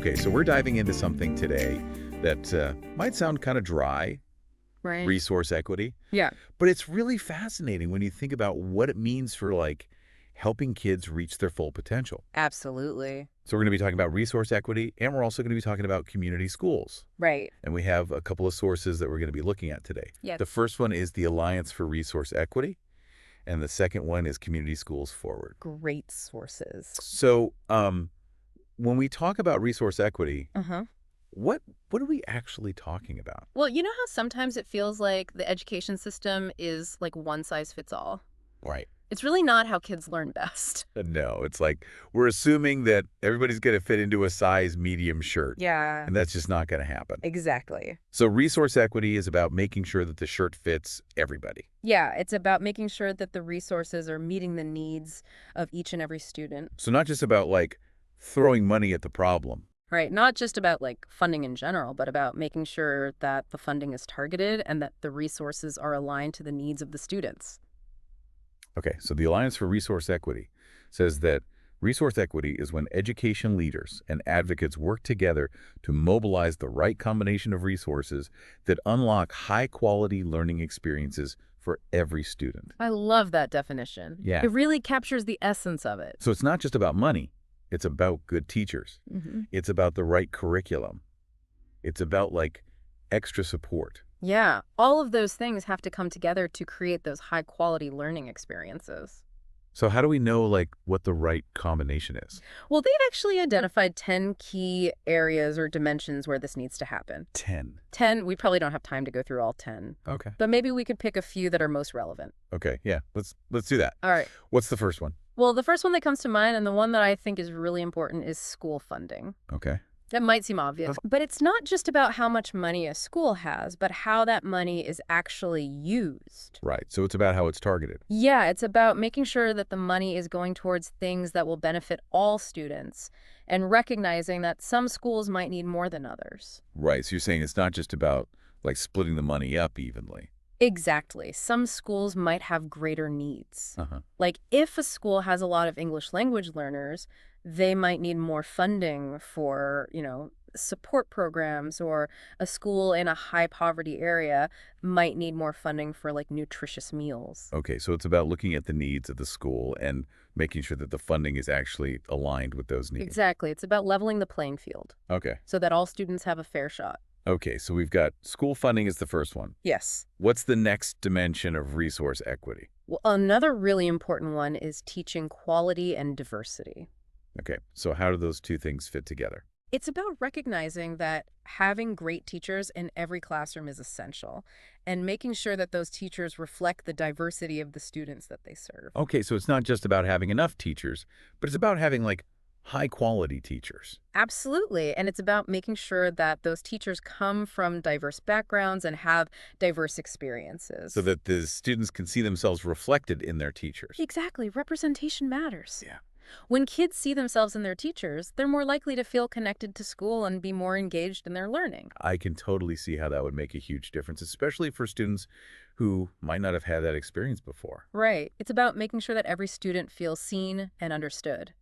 Okay, so we're diving into something today that might sound kind of dry, Right. resource equity, Yeah. but it's really fascinating when you think about what it means for helping kids reach their full potential. Absolutely. So we're going to be talking about resource equity, and we're also going to be talking about community schools. Right. And we have a couple of sources that we're going to be looking at today. Yeah. The first one is the Alliance for Resource Equity, and the second one is Community Schools Forward. Great sources. So when we talk about resource equity, Uh-huh. what are we actually talking about? Well, you know how sometimes it feels like the education system is like one size fits all? Right. It's really not how kids learn best. No, it's like we're assuming that everybody's going to fit into a size medium shirt, Yeah. and that's just not going to happen. Exactly. So resource equity is about making sure that the shirt fits everybody. Yeah, it's about making sure that the resources are meeting the needs of each and every student. So not just about throwing money at the problem. Right. Not just about like funding in general, but about making sure that the funding is targeted and that the resources are aligned to the needs of the students. Okay, so the Alliance for Resource Equity says that resource equity is when education leaders and advocates work together to mobilize the right combination of resources that unlock high-quality learning experiences for every student. I love that definition. Yeah. It really captures the essence of it. So it's not just about money. It's about good teachers. Mm-hmm. It's about the right curriculum. It's about extra support. Yeah, all of those things have to come together to create those high-quality learning experiences. So how do we know what the right combination is? Well, they've actually identified 10 key areas or dimensions where this needs to happen. 10. 10, we probably don't have time to go through all 10, Okay. but maybe we could pick a few that are most relevant. Okay, yeah. Let's do that. All right. What's the first one? Well, the first one that comes to mind and the one that I think is really important is school funding. Okay. That might seem obvious, but it's not just about how much money a school has, but how that money is actually used. Right. So it's about how it's targeted. Yeah, it's about making sure that the money is going towards things that will benefit all students and recognizing that some schools might need more than others. Right. So you're saying it's not just about splitting the money up evenly. Exactly. Some schools might have greater needs. Uh-huh. Like if a school has a lot of English language learners, they might need more funding for, support programs, or a school in a high poverty area might need more funding for nutritious meals. Okay. So it's about looking at the needs of the school and making sure that the funding is actually aligned with those needs. Exactly. It's about leveling the playing field Okay. so that all students have a fair shot. Okay. So we've got school funding is the first one. Yes. What's the next dimension of resource equity? Well, another really important one is teaching quality and diversity. Okay. So how do those two things fit together? It's about recognizing that having great teachers in every classroom is essential and making sure that those teachers reflect the diversity of the students that they serve. Okay. So it's not just about having enough teachers, but it's about having high quality teachers. Absolutely. And it's about making sure that those teachers come from diverse backgrounds and have diverse experiences. So that the students can see themselves reflected in their teachers. Exactly. Representation matters. Yeah. When kids see themselves in their teachers, they're more likely to feel connected to school and be more engaged in their learning. I can totally see how that would make a huge difference, especially for students who might not have had that experience before. Right. It's about making sure that every student feels seen and understood.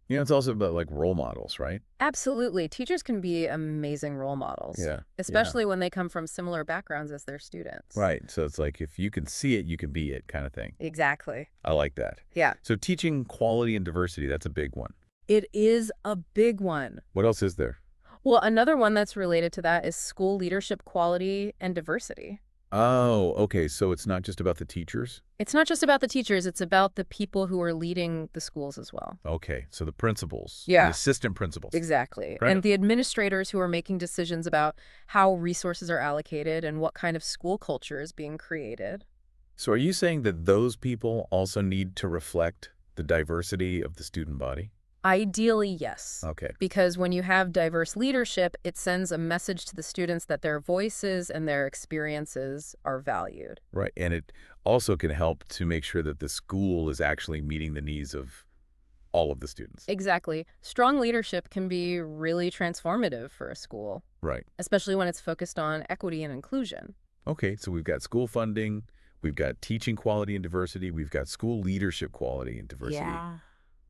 It's also about role models, right? Absolutely. Teachers can be amazing role models. Yeah. Especially when they come from similar backgrounds as their students. Right. So it's if you can see it, you can be it kind of thing. Exactly. I like that. Yeah. So teaching quality and diversity, that's a big one. It is a big one. What else is there? Well, another one that's related to that is school leadership quality and diversity. Oh, okay. So it's not just about the teachers? It's not just about the teachers. It's about the people who are leading the schools as well. Okay. So the principals. Yeah. The assistant principals. Exactly. Right. And the administrators who are making decisions about how resources are allocated and what kind of school culture is being created. So are you saying that those people also need to reflect the diversity of the student body? Ideally, yes. Okay. Because when you have diverse leadership, it sends a message to the students that their voices and their experiences are valued. Right. And it also can help to make sure that the school is actually meeting the needs of all of the students. Exactly. Strong leadership can be really transformative for a school, Right. especially when it's focused on equity and inclusion. Okay. So we've got school funding, we've got teaching quality and diversity, we've got school leadership quality and diversity. Yeah.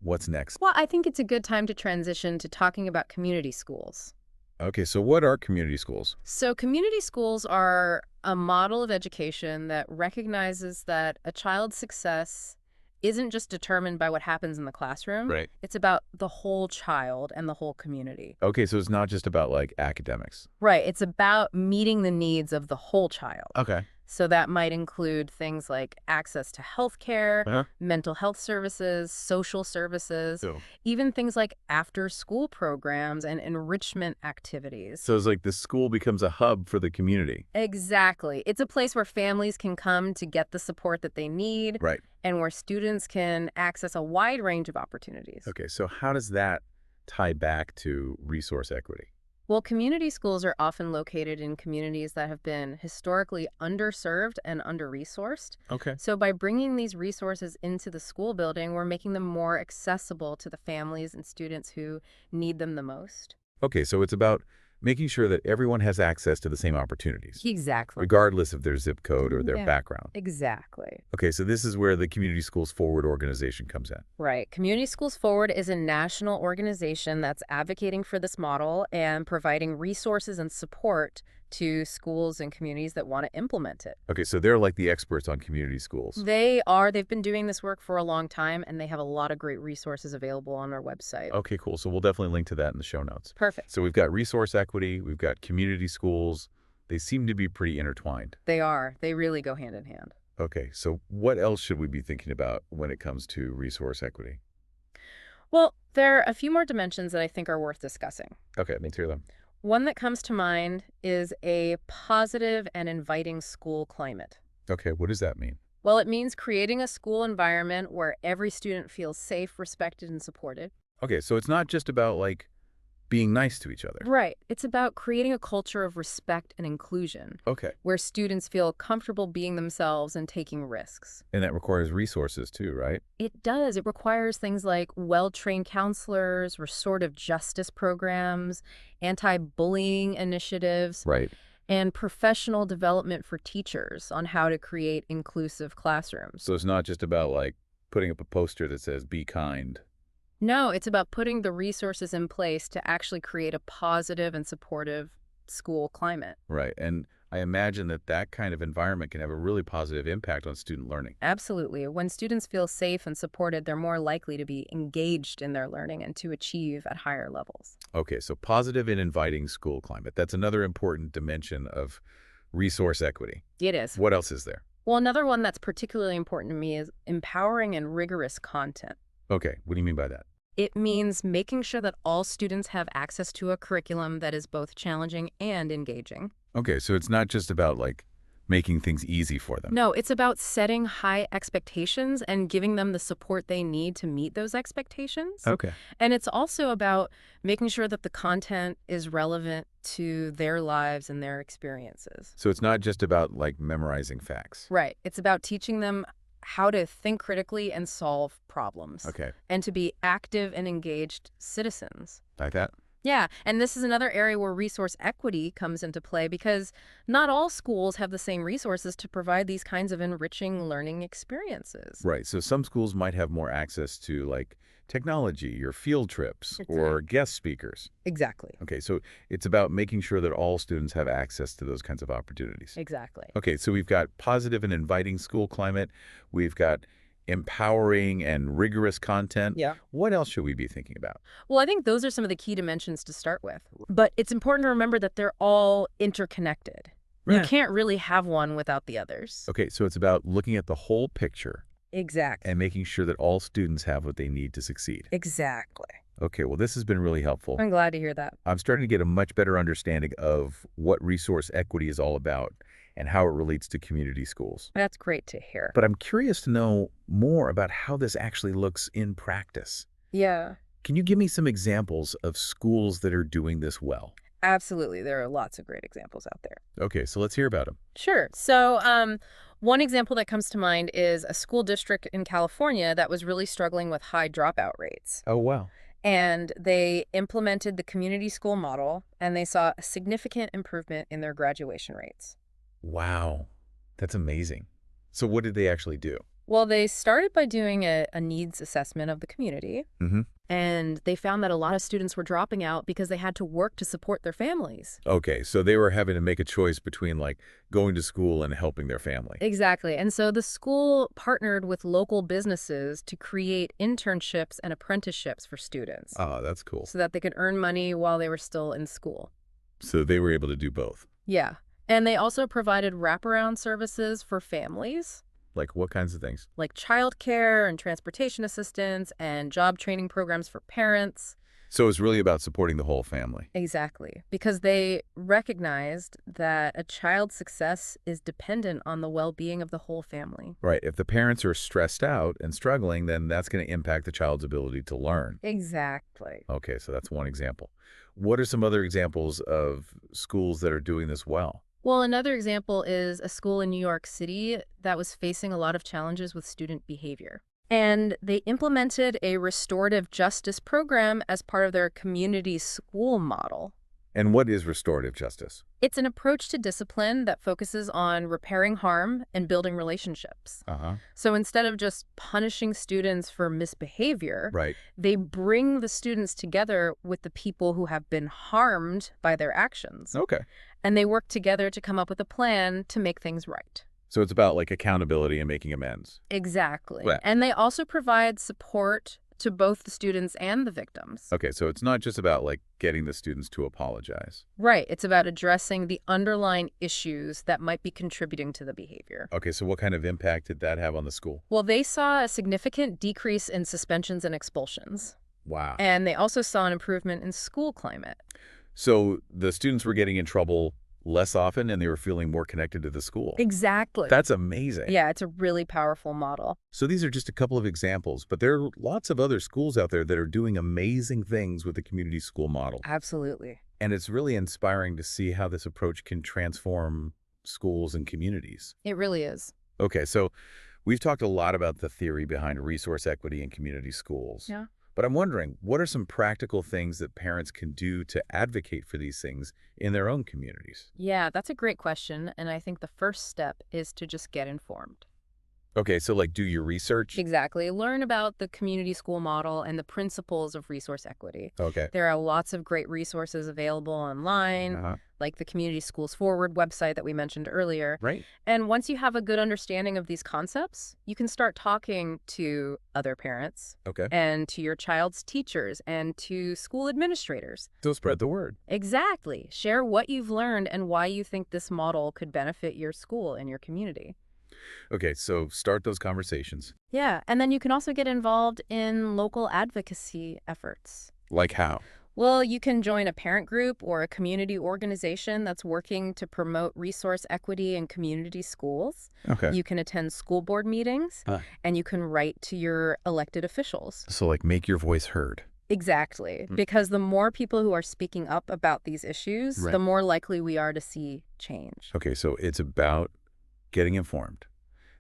What's next? Well, I think it's a good time to transition to talking about community schools. Okay, so what are community schools? So, community schools are a model of education that recognizes that a child's success isn't just determined by what happens in the classroom. Right. It's about the whole child and the whole community. Okay, so it's not just about like academics. Right. It's about meeting the needs of the whole child. Okay. So that might include things like access to health care, Uh-huh. mental health services, social services, So, even things like after-school programs and enrichment activities. so it's like the school becomes a hub for the community. Exactly. It's a place where families can come to get the support that they need Right. and where students can access a wide range of opportunities. Okay, so how does that tie back to resource equity? Well, community schools are often located in communities that have been historically underserved and under-resourced. Okay. So by bringing these resources into the school building, we're making them more accessible to the families and students who need them the most. Okay, so it's about making sure that everyone has access to the same opportunities, Exactly. regardless of their zip code or their Yeah. background. Exactly. Okay, so this is where the Community Schools Forward organization comes in. Right. Community Schools Forward is a national organization that's advocating for this model and providing resources and support to schools and communities that want to implement it. Okay, so they're like the experts on community schools. They've been doing this work for a long time, and they have a lot of great resources available on our website. Okay, cool. So we'll definitely link to that in the show notes. Perfect. So we've got resource equity, we've got community schools. They seem to be pretty intertwined. They are. They really go hand in hand. Okay, so what else should we be thinking about when it comes to resource equity? Well, there are a few more dimensions that I think are worth discussing. Okay, let's hear them. One that comes to mind is a positive and inviting school climate. Okay, what does that mean? Well, it means creating a school environment where every student feels safe, respected, and supported. Okay, so it's not just about like being nice to each other. Right. It's about creating a culture of respect and inclusion Okay, where students feel comfortable being themselves and taking risks. and that requires resources too, right? It does. It requires things like well-trained counselors, restorative justice programs, anti-bullying initiatives, Right. and professional development for teachers on how to create inclusive classrooms. So it's not just about like putting up a poster that says be kind. No, it's about putting the resources in place to actually create a positive and supportive school climate. Right. And I imagine that that kind of environment can have a really positive impact on student learning. Absolutely. When students feel safe and supported, they're more likely to be engaged in their learning and to achieve at higher levels. Okay, so positive and inviting school climate. That's another important dimension of resource equity. It is. What else is there? Well, another one that's particularly important to me is empowering and rigorous content. Okay, what do you mean by that? It means making sure that all students have access to a curriculum that is both challenging and engaging. Okay, so it's not just about like making things easy for them. No, it's about setting high expectations and giving them the support they need to meet those expectations. Okay. And it's also about making sure that the content is relevant to their lives and their experiences. So it's not just about like memorizing facts. Right. It's about teaching them how to think critically and solve problems. Okay, And to be active and engaged citizens. like that? Yeah, and this is another area where resource equity comes into play because not all schools have the same resources to provide these kinds of enriching learning experiences. Right, so some schools might have more access to like technology or field trips That's or right. guest speakers. Exactly. Okay, so it's about making sure that all students have access to those kinds of opportunities. Exactly. Okay, so we've got positive and inviting school climate. We've got empowering and rigorous content. Yeah. What else should we be thinking about? Well, I think those are some of the key dimensions to start with. But it's important to remember that they're all interconnected. You Right. can't really have one without the others. Okay, so it's about looking at the whole picture Exactly. and making sure that all students have what they need to succeed. Exactly. Okay, well, this has been really helpful. I'm glad to hear that. I'm starting to get a much better understanding of what resource equity is all about and how it relates to community schools. That's great to hear. But I'm curious to know more about how this actually looks in practice. Yeah, Can you give me some examples of schools that are doing this well? absolutely. There are lots of great examples out there. Okay, so let's hear about them. Sure. So, one example that comes to mind is a school district in California that was really struggling with high dropout rates. Oh, wow. And they implemented the community school model, and they saw a significant improvement in their graduation rates. Wow, that's amazing. So what did they actually do? Well, they started by doing a needs assessment of the community, Mm-hmm. and they found that a lot of students were dropping out because they had to work to support their families. Okay, so they were having to make a choice between like going to school and helping their family. Exactly. And so the school partnered with local businesses to create internships and apprenticeships for students Oh, that's cool. so that they could earn money while they were still in school. So they were able to do both. Yeah. And they also provided wraparound services for families, Like what kinds of things? like childcare and transportation assistance and job training programs for parents. So it's really about supporting the whole family. Exactly. Because they recognized that a child's success is dependent on the well-being of the whole family. Right. If the parents are stressed out and struggling, then that's going to impact the child's ability to learn. Exactly. Okay, so that's one example. What are some other examples of schools that are doing this well? Well, another example is a school in New York City that was facing a lot of challenges with student behavior. And they implemented a restorative justice program as part of their community school model. And what is restorative justice? It's an approach to discipline that focuses on repairing harm and building relationships. Uh-huh. So instead of just punishing students for misbehavior, Right. they bring the students together with the people who have been harmed by their actions. Okay. And they work together to come up with a plan to make things right. So it's about like accountability and making amends. Exactly. Right. And they also provide support to both the students and the victims. Okay, so it's not just about like getting the students to apologize. Right. It's about addressing the underlying issues that might be contributing to the behavior. Okay, so what kind of impact did that have on the school? Well, they saw a significant decrease in suspensions and expulsions. Wow. And they also saw an improvement in school climate. So the students were getting in trouble less often and they were feeling more connected to the school. Exactly. That's amazing. Yeah, it's a really powerful model. So these are just a couple of examples, but there are lots of other schools out there that are doing amazing things with the community school model. Absolutely. And it's really inspiring to see how this approach can transform schools and communities. It really is. Okay, so we've talked a lot about the theory behind resource equity in community schools. Yeah. But I'm wondering, what are some practical things that parents can do to advocate for these things in their own communities? Yeah, that's a great question. And I think the first step is to just get informed. Okay, so like do your research? Exactly. Learn about the community school model and the principles of resource equity. Okay. There are lots of great resources available online, Uh-huh. like the Community Schools Forward website that we mentioned earlier. Right. And once you have a good understanding of these concepts, you can start talking to other parents Okay. and to your child's teachers and to school administrators. So spread the word. Exactly. Share what you've learned and why you think this model could benefit your school and your community. Okay, so start those conversations. Yeah, and then you can also get involved in local advocacy efforts. Like how? Well, you can join a parent group or a community organization that's working to promote resource equity in community schools. Okay. You can attend school board meetings, Huh. and you can write to your elected officials. So like make your voice heard. Exactly, because the more people who are speaking up about these issues, Right. the more likely we are to see change. Okay, so it's about getting informed.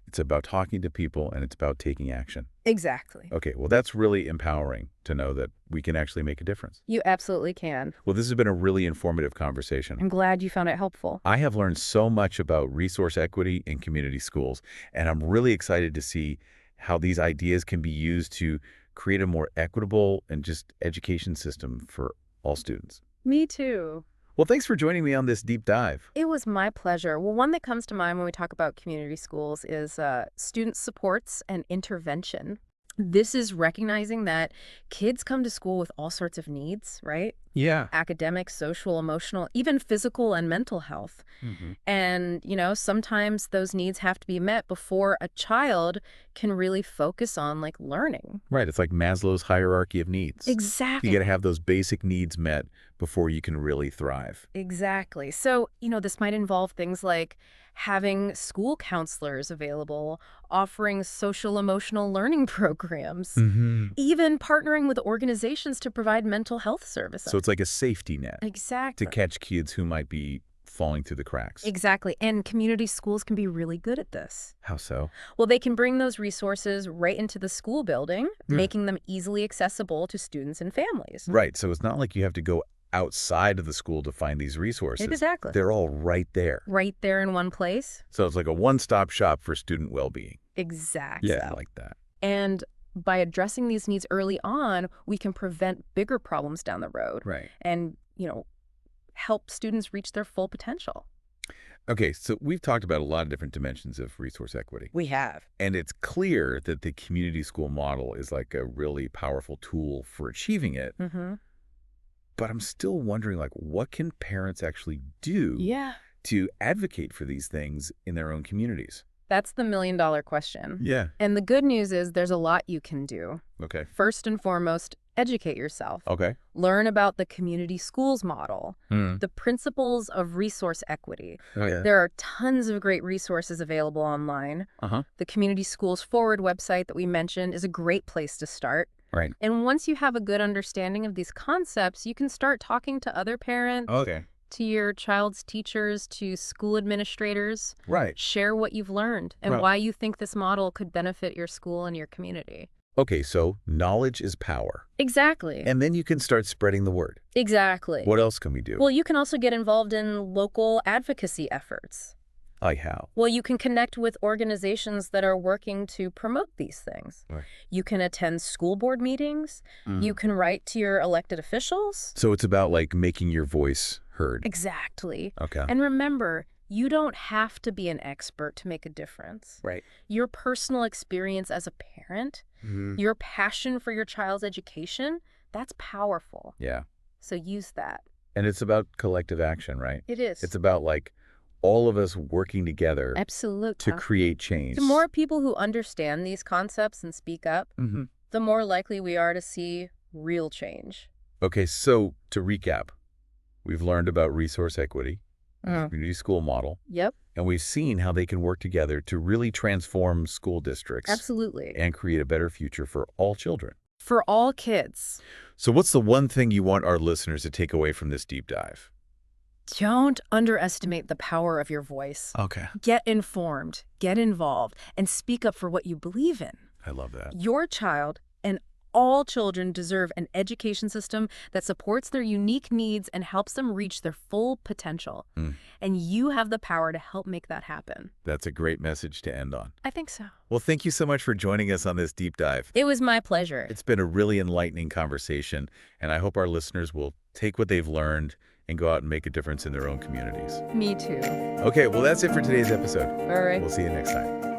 It's about talking to people, and it's about taking action. Exactly. Okay, well, that's really empowering to know that we can actually make a difference. You absolutely can. Well, this has been a really informative conversation. I'm glad you found it helpful. I have learned so much about resource equity in community schools, and I'm really excited to see how these ideas can be used to create a more equitable and just education system for all students. Me too. Well, thanks for joining me on this deep dive. It was my pleasure. Well, one that comes to mind when we talk about community schools is student supports and intervention. This is recognizing that kids come to school with all sorts of needs, right? Yeah. Academic, social, emotional, even physical and mental health. And, sometimes those needs have to be met before a child can really focus on like learning. Right. It's like Maslow's hierarchy of needs. Exactly. You got to have those basic needs met before you can really thrive. Exactly. So, this might involve things like having school counselors available, offering social emotional learning programs, even partnering with organizations to provide mental health services. So it's like a safety net Exactly. to catch kids who might be falling through the cracks. Exactly. And community schools can be really good at this. How so? Well, they can bring those resources right into the school building, Yeah. making them easily accessible to students and families. Right. So it's not like you have to go outside of the school to find these resources. Exactly. They're all right there. Right there in one place. So it's like a one-stop shop for student well-being. Exactly. Yeah, I like that. And by addressing these needs early on, we can prevent bigger problems down the road Right. and, help students reach their full potential. Okay, so we've talked about a lot of different dimensions of resource equity. We have. And it's clear that the community school model is like a really powerful tool for achieving it. Mm-hmm. But I'm still wondering, like, what can parents actually do Yeah. to advocate for these things in their own communities? That's the million-dollar question. Yeah. And the good news is there's a lot you can do. Okay. First and foremost, educate yourself. Okay. Learn about the community schools model, Hmm. the principles of resource equity. Oh, yeah. There are tons of great resources available online. Uh-huh. The Community Schools Forward website that we mentioned is a great place to start. Right. And once you have a good understanding of these concepts, you can start talking to other parents, Okay. to your child's teachers, to school administrators. Right. Share what you've learned and Right. why you think this model could benefit your school and your community. Okay, so knowledge is power. Exactly. And then you can start spreading the word. Exactly. What else can we do? Well, you can also get involved in local advocacy efforts. Like how? Well, you can connect with organizations that are working to promote these things. Right. You can attend school board meetings. You can write to your elected officials. So it's about, like, making your voice heard. Exactly. Okay. And remember, you don't have to be an expert to make a difference. Right. Your personal experience as a parent, your passion for your child's education, that's powerful. Yeah. So use that. And it's about collective action, right? It is. It's about, like, all of us working together Absolutely. to create change. The more people who understand these concepts and speak up, the more likely we are to see real change. Okay, so to recap, we've learned about resource equity, the community school model, Yep, and we've seen how they can work together to really transform school districts absolutely. and create a better future for all children. For all kids. So what's the one thing you want our listeners to take away from this deep dive? Don't underestimate the power of your voice. Okay. Get informed, get involved, and speak up for what you believe in. I love that. Your child and all children deserve an education system that supports their unique needs and helps them reach their full potential. And you have the power to help make that happen. That's a great message to end on. I think so. Well, thank you so much for joining us on this deep dive. It was my pleasure. It's been a really enlightening conversation, and I hope our listeners will take what they've learned and go out and make a difference in their own communities. Me too. Okay, well, that's it for today's episode. All right. We'll see you next time.